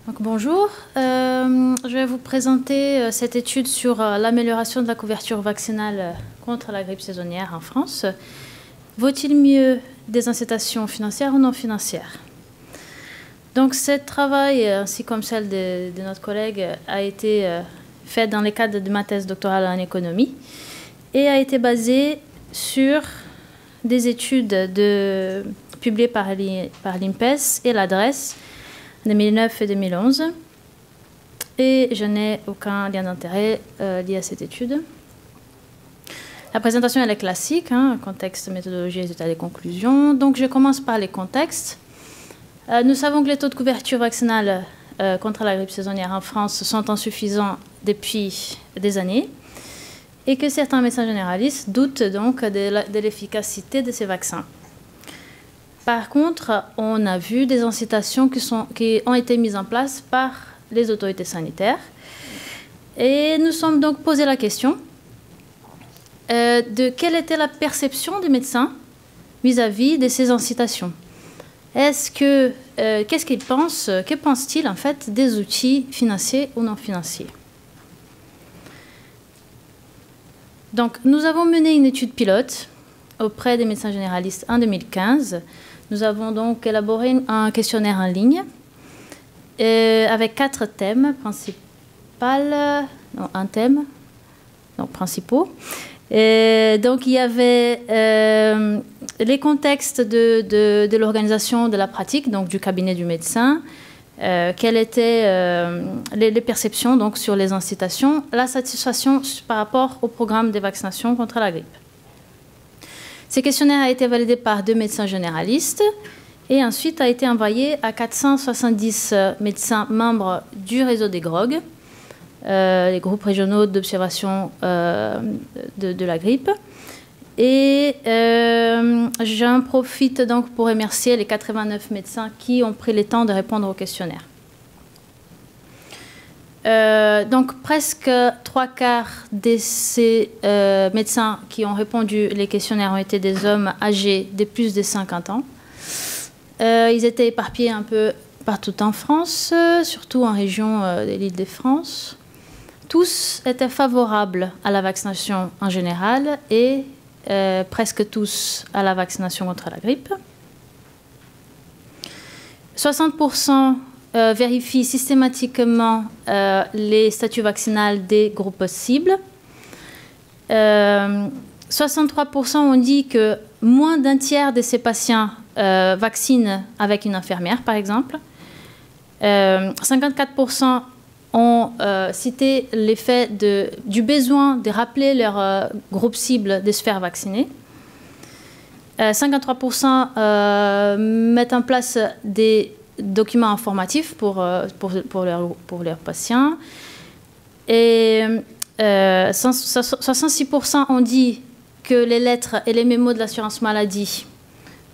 Donc, bonjour, je vais vous présenter cette étude sur l'amélioration de la couverture vaccinale contre la grippe saisonnière en France. Vaut-il mieux des incitations financières ou non financières? Donc, ce travail, ainsi comme celle de notre collègue, a été fait dans le cadre de ma thèse doctorale en économie et a été basé sur des études publiées par l'INPES et l'adresse 2009 et 2011. Et je n'ai aucun lien d'intérêt lié à cette étude. La présentation elle est classique, contexte, méthodologie, résultats des conclusions. Donc je commence par les contextes. Nous savons que les taux de couverture vaccinale contre la grippe saisonnière en France sont insuffisants depuis des années et que certains médecins généralistes doutent donc de l'efficacité de ces vaccins. Par contre, on a vu des incitations qui ont été mises en place par les autorités sanitaires. Et nous sommes donc posé la question de quelle était la perception des médecins vis-à-vis de ces incitations. Qu'est-ce qu'ils pensent, que pensent-ils en fait des outils financiers ou non financiers? Donc, nous avons mené une étude pilote auprès des médecins généralistes en 2015. Nous avons donc élaboré un questionnaire en ligne avec 4 thèmes principaux. Et donc, il y avait les contextes de l'organisation de la pratique, donc du cabinet du médecin, quelles étaient les perceptions donc, sur les incitations, la satisfaction par rapport au programme de vaccination contre la grippe. Ce questionnaire a été validé par 2 médecins généralistes et ensuite a été envoyé à 470 médecins membres du réseau des GROG, les groupes régionaux d'observation de la grippe. Et j'en profite donc pour remercier les 89 médecins qui ont pris le temps de répondre au questionnaire. Donc, presque 3/4 de ces médecins qui ont répondu les questionnaires ont été des hommes âgés de plus de 50 ans. Ils étaient éparpillés un peu partout en France, surtout en région de l'Île-de-France. Tous étaient favorables à la vaccination en général et presque tous à la vaccination contre la grippe. 60% vérifie systématiquement les statuts vaccinaux des groupes cibles. 63% ont dit que moins d'un tiers de ces patients vaccinent avec une infirmière, par exemple. 54% ont cité l'effet du besoin de rappeler leur groupe cible de se faire vacciner. 53% mettent en place des documents informatifs pour leurs patients. Et 66% ont dit que les lettres et les mémos de l'assurance maladie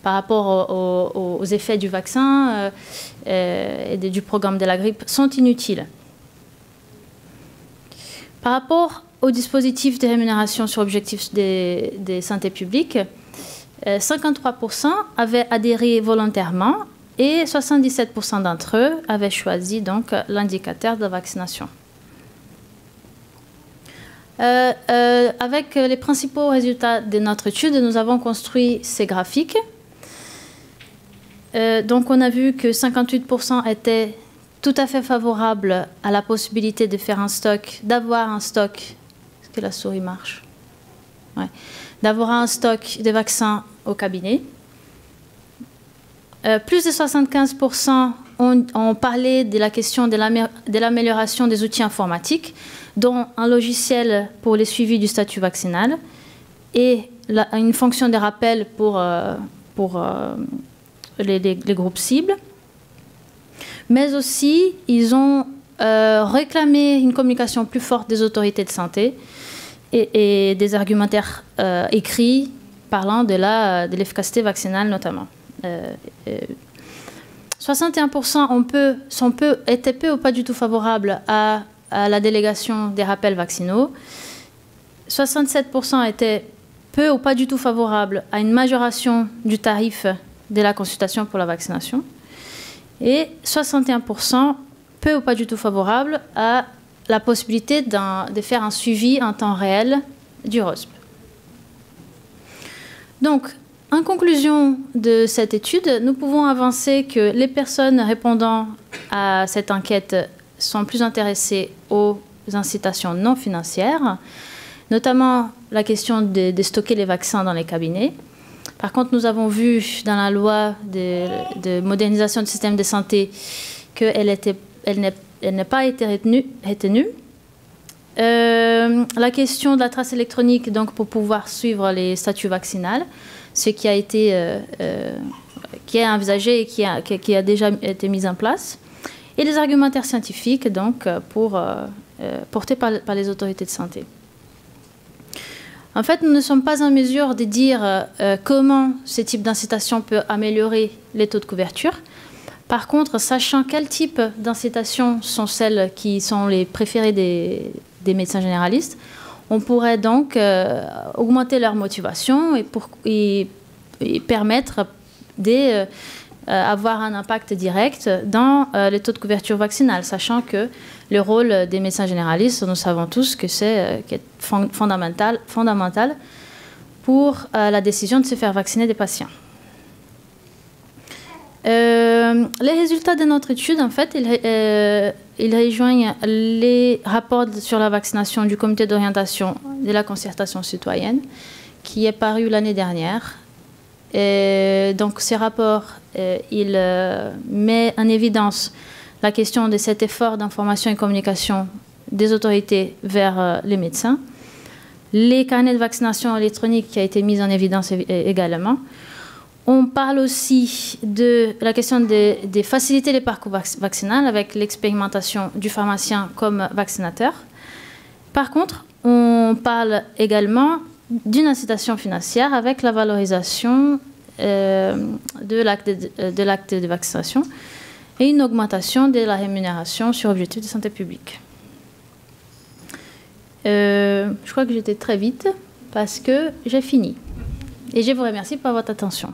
par rapport aux effets du vaccin et du programme de la grippe sont inutiles. Par rapport au dispositif de rémunération sur objectifs de santé publique, 53% avaient adhéré volontairement et 77% d'entre eux avaient choisi donc l'indicateur de vaccination. Avec les principaux résultats de notre étude, nous avons construit ces graphiques. Donc on a vu que 58% étaient tout à fait favorables à la possibilité de faire un stock, d'avoir un stock. Est-ce que la souris marche? Ouais. D'avoir un stock de vaccins au cabinet. Plus de 75% ont parlé de la question de l'amélioration des outils informatiques, dont un logiciel pour le suivi du statut vaccinal et une fonction de rappel pour les groupes cibles. Mais aussi, ils ont réclamé une communication plus forte des autorités de santé et des argumentaires écrits parlant de l'efficacité vaccinale notamment. 61% étaient peu ou pas du tout favorables à la délégation des rappels vaccinaux. 67% étaient peu ou pas du tout favorables à une majoration du tarif de la consultation pour la vaccination. Et 61% peu ou pas du tout favorable à la possibilité de faire un suivi en temps réel du ROSP. Donc, en conclusion de cette étude, nous pouvons avancer que les personnes répondant à cette enquête sont plus intéressées aux incitations non financières, notamment la question de stocker les vaccins dans les cabinets. Par contre, nous avons vu dans la loi de modernisation du système de santé qu'elle n'a pas été retenue. La question de la trace électronique, donc pour pouvoir suivre les statuts vaccinaux, ce qui a été qui est envisagé et qui a déjà été mis en place, et les argumentaires scientifiques donc portés par les autorités de santé. En fait, nous ne sommes pas en mesure de dire comment ce type d'incitation peut améliorer les taux de couverture. Par contre, sachant quel type d'incitation sont celles qui sont les préférées des médecins généralistes, on pourrait donc augmenter leur motivation et permettre d'avoir un impact direct dans les taux de couverture vaccinale, sachant que le rôle des médecins généralistes, nous savons tous que c'est fondamental pour la décision de se faire vacciner des patients. Les résultats de notre étude, en fait, ils rejoignent les rapports sur la vaccination du comité d'orientation de la concertation citoyenne qui est paru l'année dernière. Et donc, ces rapports, ils mettent en évidence la question de cet effort d'information et communication des autorités vers les médecins. Les carnets de vaccination électronique qui a été mis en évidence également. On parle aussi de la question de faciliter les parcours vaccinaux avec l'expérimentation du pharmacien comme vaccinateur. Par contre, on parle également d'une incitation financière avec la valorisation de l'acte de vaccination et une augmentation de la rémunération sur objectif de santé publique. Je crois que j'étais très vite parce que j'ai fini. Et je vous remercie pour votre attention.